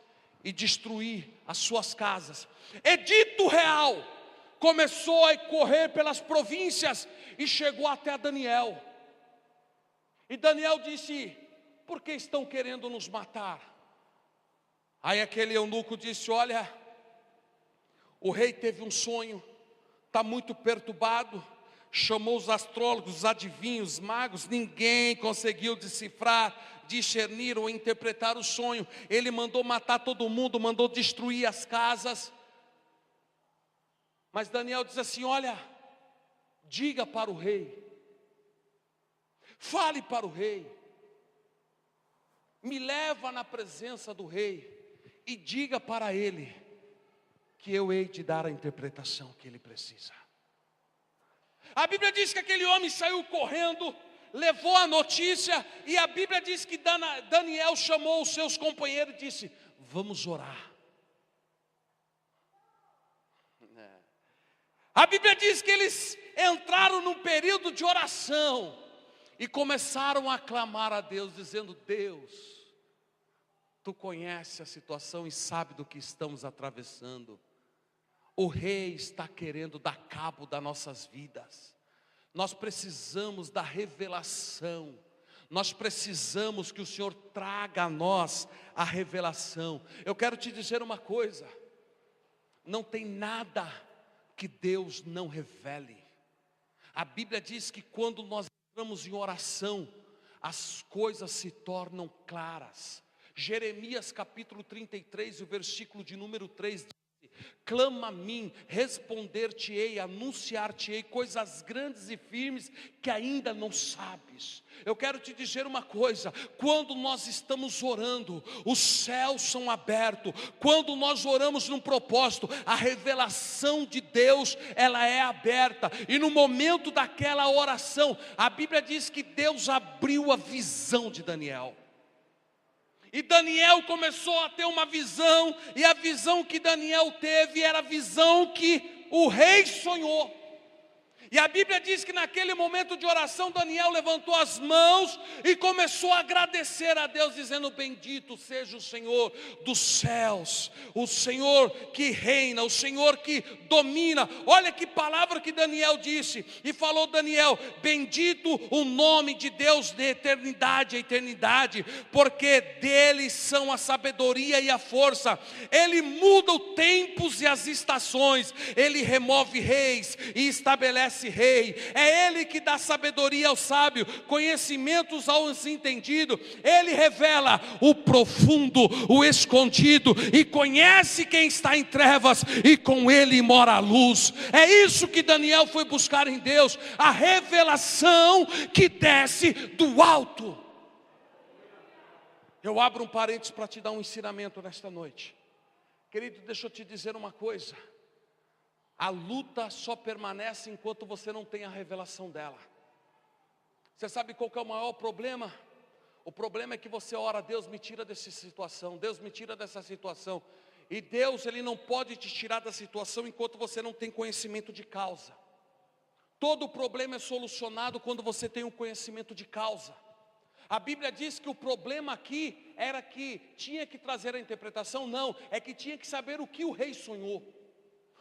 e destruir as suas casas. Edito real começou a correr pelas províncias e chegou até Daniel. E Daniel disse: por que estão querendo nos matar? Aí aquele eunuco disse: olha, o rei teve um sonho, está muito perturbado, chamou os astrólogos, os adivinhos, os magos, ninguém conseguiu decifrar, discernir ou interpretar o sonho. Ele mandou matar todo mundo, mandou destruir as casas. Mas Daniel diz assim: olha, diga para o rei, fale para o rei, me leva na presença do rei e diga para ele que eu hei de dar a interpretação que ele precisa. A Bíblia diz que aquele homem saiu correndo, levou a notícia, e a Bíblia diz que Daniel chamou os seus companheiros e disse: vamos orar. A Bíblia diz que eles entraram num período de oração e começaram a clamar a Deus, dizendo: Deus, Tu conheces a situação e sabe do que estamos atravessando. O rei está querendo dar cabo das nossas vidas. Nós precisamos da revelação. Nós precisamos que o Senhor traga a nós a revelação. Eu quero te dizer uma coisa: não tem nada que Deus não revele. A Bíblia diz que quando nós entramos em oração, as coisas se tornam claras. Jeremias capítulo 33, o versículo de número 3 diz: clama a mim, responder-te-ei, anunciar-te-ei coisas grandes e firmes que ainda não sabes. Eu quero te dizer uma coisa: quando nós estamos orando, os céus são abertos. Quando nós oramos num propósito, a revelação de Deus, ela é aberta. E no momento daquela oração, a Bíblia diz que Deus abriu a visão de Daniel. E Daniel começou a ter uma visão, e a visão que Daniel teve era a visão que o rei sonhou. E a Bíblia diz que naquele momento de oração, Daniel levantou as mãos e começou a agradecer a Deus, dizendo: bendito seja o Senhor dos céus, o Senhor que reina, o Senhor que domina. Olha que palavra que Daniel disse, e falou Daniel: bendito o nome de Deus de eternidade a eternidade, porque dele são a sabedoria e a força. Ele muda os tempos e as estações, ele remove reis e estabelece rei. É ele que dá sabedoria ao sábio, conhecimentos aos entendidos. Ele revela o profundo, o escondido, e conhece quem está em trevas, e com ele mora a luz. É isso que Daniel foi buscar em Deus, a revelação que desce do alto. Eu abro um parênteses para te dar um ensinamento nesta noite. Querido, deixa eu te dizer uma coisa: a luta só permanece enquanto você não tem a revelação dela. Você sabe qual que é o maior problema? O problema é que você ora: Deus, me tira dessa situação, Deus, me tira dessa situação. E Deus, Ele não pode te tirar da situação enquanto você não tem conhecimento de causa. Todo problema é solucionado quando você tem um conhecimento de causa. A Bíblia diz que o problema aqui era que tinha que trazer a interpretação. Não, é que tinha que saber o que o rei sonhou.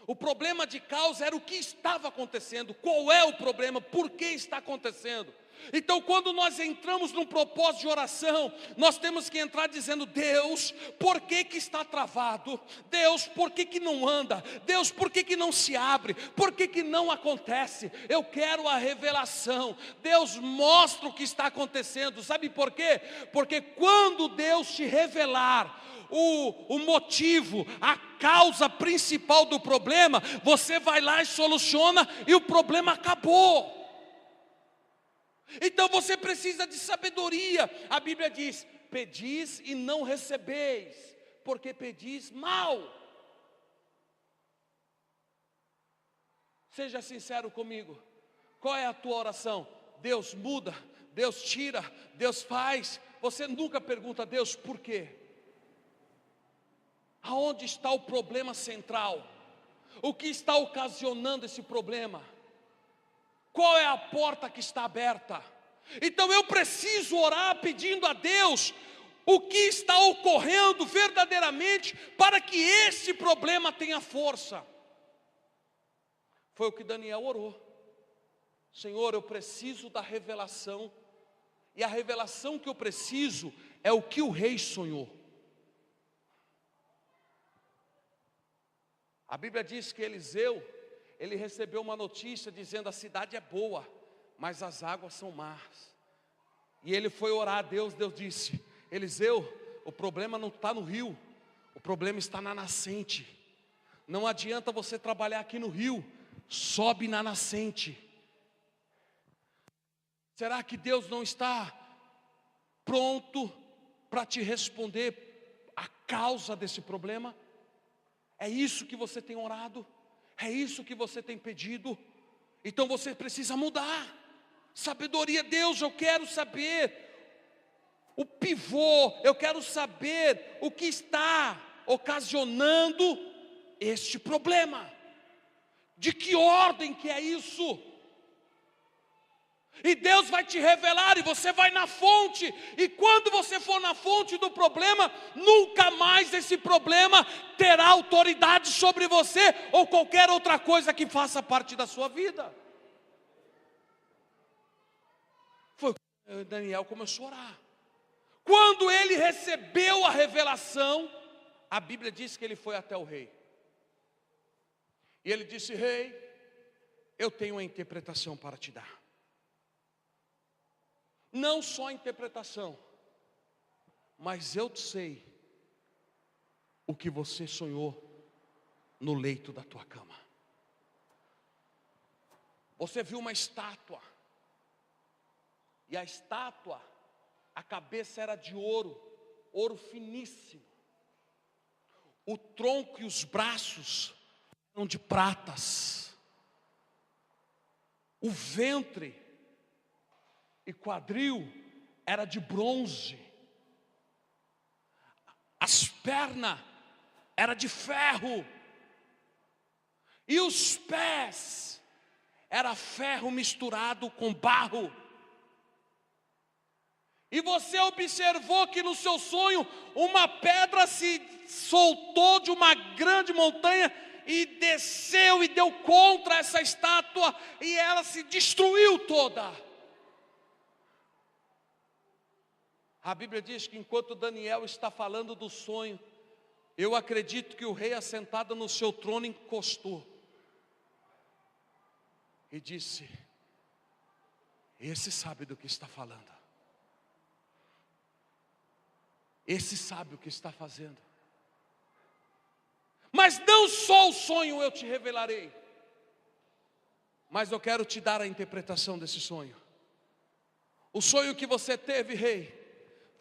O problema de causa era o que estava acontecendo. Qual é o problema? Por que está acontecendo? Então, quando nós entramos num propósito de oração, nós temos que entrar dizendo: Deus, por que que está travado? Deus, por que que não anda? Deus, por que que não se abre? Por que que não acontece? Eu quero a revelação. Deus, mostra o que está acontecendo. Sabe por quê? Porque quando Deus te revelar o motivo, a causa principal do problema, você vai lá e soluciona, e o problema acabou. Então você precisa de sabedoria. A Bíblia diz: pedis e não recebeis, porque pedis mal. Seja sincero comigo, qual é a tua oração? Deus muda, Deus tira, Deus faz. Você nunca pergunta a Deus por quê. Aonde está o problema central? O que está ocasionando esse problema? Qual é a porta que está aberta? Então eu preciso orar pedindo a Deus o que está ocorrendo verdadeiramente, para que esse problema tenha força. Foi o que Daniel orou. Senhor, eu preciso da revelação, e a revelação que eu preciso é o que o rei sonhou. A Bíblia diz que Eliseu, ele recebeu uma notícia dizendo: a cidade é boa, mas as águas são más. E ele foi orar a Deus. Deus disse: Eliseu, o problema não está no rio, o problema está na nascente. Não adianta você trabalhar aqui no rio, sobe na nascente. Será que Deus não está pronto para te responder a causa desse problema? É isso que você tem orado? É isso que você tem pedido? Então você precisa mudar. Sabedoria, Deus, eu quero saber o pivô, eu quero saber o que está ocasionando este problema. De que ordem que é isso? E Deus vai te revelar, e você vai na fonte. E quando você for na fonte do problema, nunca mais esse problema terá autoridade sobre você ou qualquer outra coisa que faça parte da sua vida. Foi quando Daniel começou a orar. Quando ele recebeu a revelação, a Bíblia diz que ele foi até o rei. E ele disse: rei, eu tenho uma interpretação para te dar. Não só a interpretação, mas eu sei o que você sonhou no leito da tua cama. Você viu uma estátua, e a estátua, a cabeça era de ouro, ouro finíssimo. O tronco e os braços eram de pratas. O ventre e quadril era de bronze. As pernas eram de ferro. E os pés era ferro misturado com barro. E você observou que no seu sonho uma pedra se soltou de uma grande montanha e desceu e deu contra essa estátua, e ela se destruiu toda. A Bíblia diz que enquanto Daniel está falando do sonho, eu acredito que o rei assentado no seu trono encostou e disse: esse sabe do que está falando, esse sabe o que está fazendo. Mas não só o sonho eu te revelarei, mas eu quero te dar a interpretação desse sonho. O sonho que você teve, rei,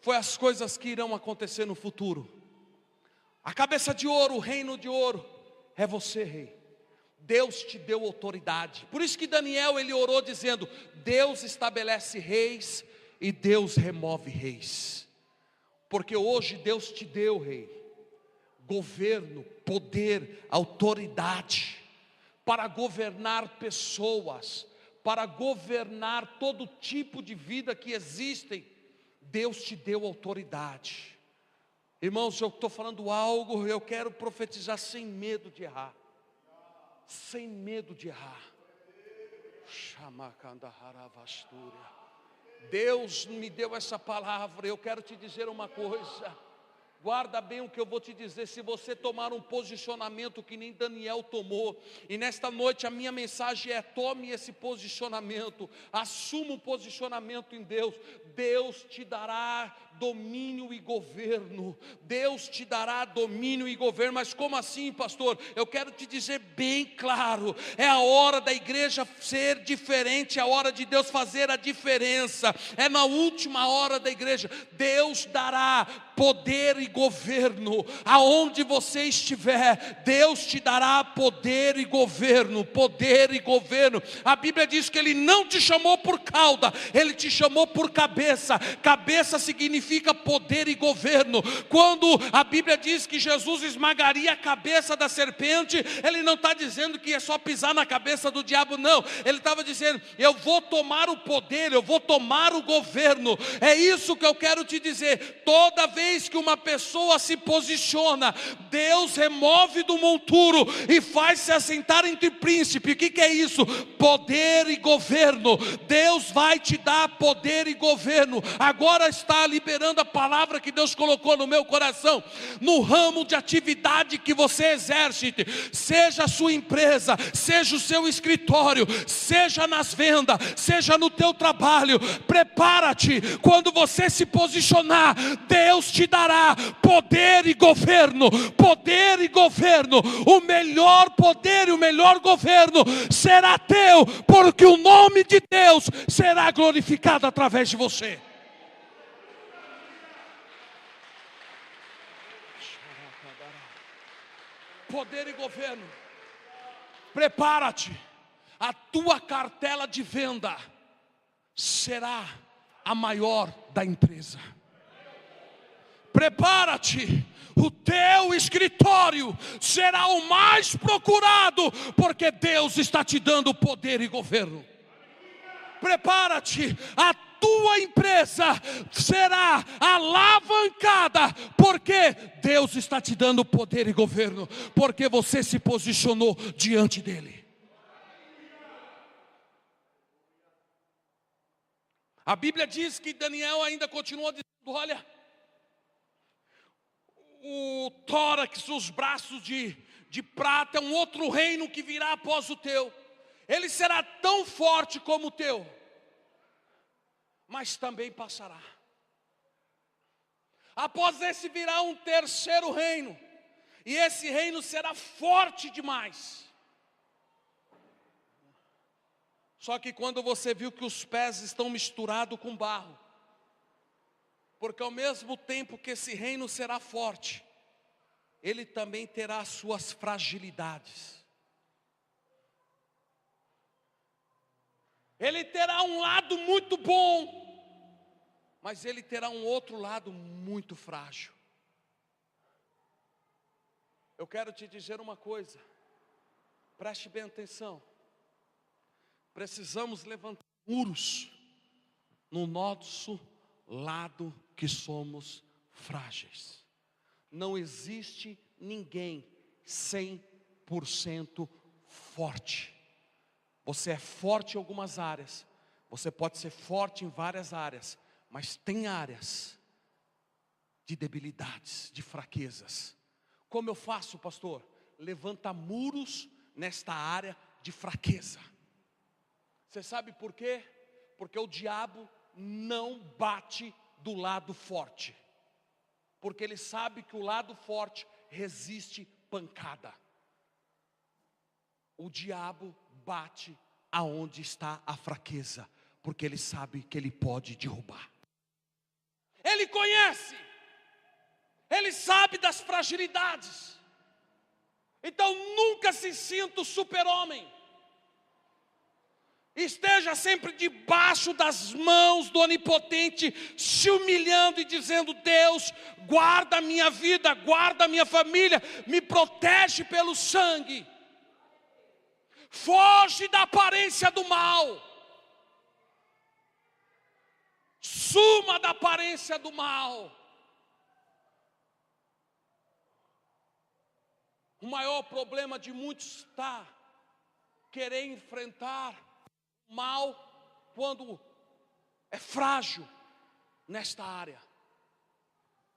foi as coisas que irão acontecer no futuro. A cabeça de ouro, o reino de ouro, é você, rei. Deus te deu autoridade. Por isso que Daniel, ele orou dizendo: Deus estabelece reis e Deus remove reis. Porque hoje Deus te deu, rei, governo, poder, autoridade, para governar pessoas, para governar todo tipo de vida que existem. Deus te deu autoridade. Irmãos, eu estou falando algo, eu quero profetizar sem medo de errar. Sem medo de errar. Deus me deu essa palavra. Eu quero te dizer uma coisa. Guarda bem o que eu vou te dizer. Se você tomar um posicionamento que nem Daniel tomou, e nesta noite a minha mensagem é: tome esse posicionamento, assuma um posicionamento em Deus. Deus te dará domínio e governo. Deus te dará domínio e governo. Mas como assim, pastor? Eu quero te dizer bem claro: é a hora da igreja ser diferente, é a hora de Deus fazer a diferença. É na última hora da igreja. Deus dará poder e governo aonde você estiver. Deus te dará poder e governo, poder e governo. A Bíblia diz que Ele não te chamou por cauda, Ele te chamou por cabeça. Cabeça significa poder e governo. Quando a Bíblia diz que Jesus esmagaria a cabeça da serpente, Ele não está dizendo que é só pisar na cabeça do diabo, não. Ele estava dizendo: eu vou tomar o poder, eu vou tomar o governo. É isso que eu quero te dizer. Toda vez vez que uma pessoa se posiciona, Deus remove do monturo e faz se assentar entre príncipes. O que é isso? Poder e governo. Deus vai te dar poder e governo. Agora está liberando a palavra que Deus colocou no meu coração. No ramo de atividade que você exerce, seja a sua empresa, seja o seu escritório, seja nas vendas, seja no teu trabalho, prepara-te. Quando você se posicionar, Deus te dará poder e governo. Poder e governo. O melhor poder e o melhor governo será teu, porque o nome de Deus será glorificado através de você. Poder e governo. Prepara-te. A tua cartela de venda será a maior da empresa. Prepara-te, o teu escritório será o mais procurado, porque Deus está te dando poder e governo. Prepara-te, a tua empresa será alavancada, porque Deus está te dando poder e governo, porque você se posicionou diante dele. A Bíblia diz que Daniel ainda continua dizendo: olha, o tórax, os braços de prata é um outro reino que virá após o teu. Ele será tão forte como o teu, mas também passará. Após esse virá um terceiro reino, e esse reino será forte demais. Só que quando você viu que os pés estão misturados com barro, porque ao mesmo tempo que esse reino será forte, ele também terá suas fragilidades. Ele terá um lado muito bom, mas ele terá um outro lado muito frágil. Eu quero te dizer uma coisa, preste bem atenção. Precisamos levantar muros no nosso lado que somos frágeis. Não existe ninguém 100% forte. Você é forte em algumas áreas, você pode ser forte em várias áreas, mas tem áreas de debilidades, de fraquezas. Como eu faço, pastor? Levanta muros nesta área de fraqueza. Você sabe por quê? Porque o diabo não bate do lado forte, porque ele sabe que o lado forte resiste pancada. O diabo bate aonde está a fraqueza, porque ele sabe que ele pode derrubar. Ele conhece, ele sabe das fragilidades. Então nunca se sinta o super-homem. Esteja sempre debaixo das mãos do Onipotente, se humilhando e dizendo: Deus, guarda a minha vida, guarda a minha família, me protege pelo sangue. Foge da aparência do mal. Suma da aparência do mal. O maior problema de muitos está querer enfrentar mal quando é frágil nesta área.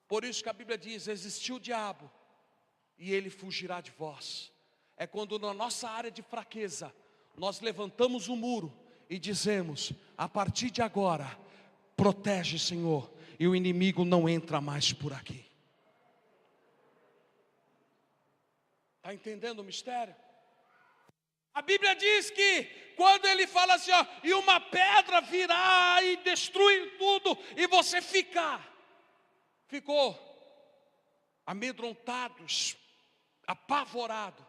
Por isso que a Bíblia diz: existiu o diabo e ele fugirá de vós. É quando na nossa área de fraqueza nós levantamos o muro e dizemos: a partir de agora, protege, Senhor, e o inimigo não entra mais por aqui. Está entendendo o mistério? A Bíblia diz que quando ele fala assim, ó, e uma pedra virá e destruir tudo, e você ficou amedrontado, apavorado,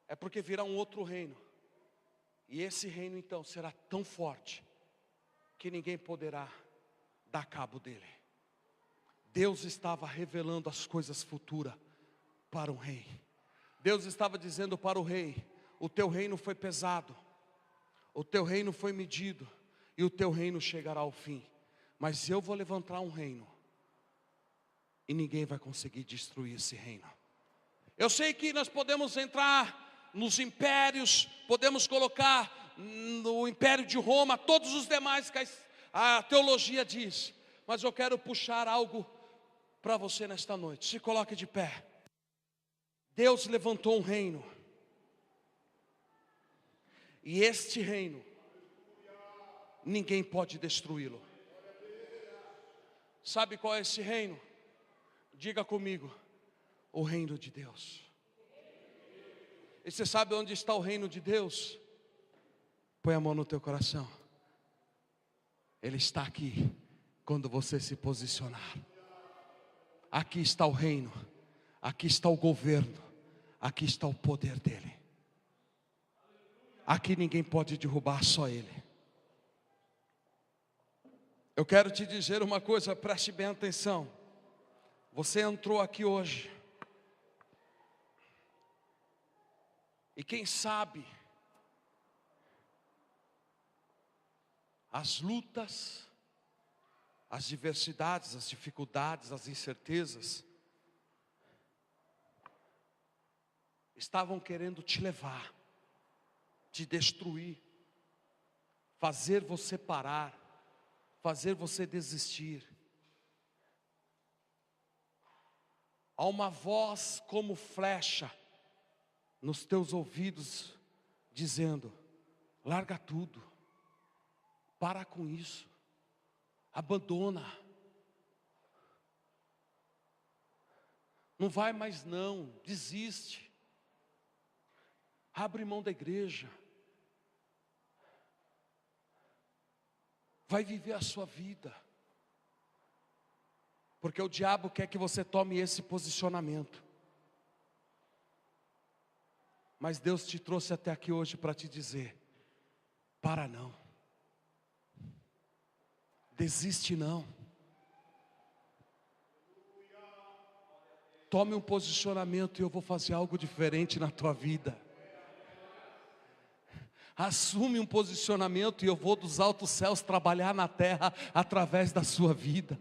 é porque virá um outro reino, e esse reino então será tão forte, que ninguém poderá dar cabo dele. Deus estava revelando as coisas futuras para o rei. Deus estava dizendo para o rei: o teu reino foi pesado, o teu reino foi medido, e o teu reino chegará ao fim. Mas eu vou levantar um reino e ninguém vai conseguir destruir esse reino. Eu sei que nós podemos entrar nos impérios, podemos colocar no Império de Roma todos os demais que a teologia diz, mas eu quero puxar algo para você nesta noite. Se coloque de pé. Deus levantou um reino, e este reino ninguém pode destruí-lo. Sabe qual é esse reino? Diga comigo: o reino de Deus. E você sabe onde está o reino de Deus? Põe a mão no teu coração. Ele está aqui quando você se posicionar. Aqui está o reino, aqui está o governo, aqui está o poder dele. Aqui ninguém pode derrubar, só ele. Eu quero te dizer uma coisa, preste bem atenção. Você entrou aqui hoje, e quem sabe as lutas, as diversidades, as dificuldades, as incertezas estavam querendo te levar, te destruir, fazer você parar, fazer você desistir. Há uma voz como flecha nos teus ouvidos dizendo: larga tudo, para com isso, abandona, não vai mais não, desiste, abre mão da igreja, vai viver a sua vida, porque o diabo quer que você tome esse posicionamento. Mas Deus te trouxe até aqui hoje para te dizer: para não, desiste não, tome um posicionamento e eu vou fazer algo diferente na tua vida. Assume um posicionamento e eu vou dos altos céus trabalhar na terra através da sua vida.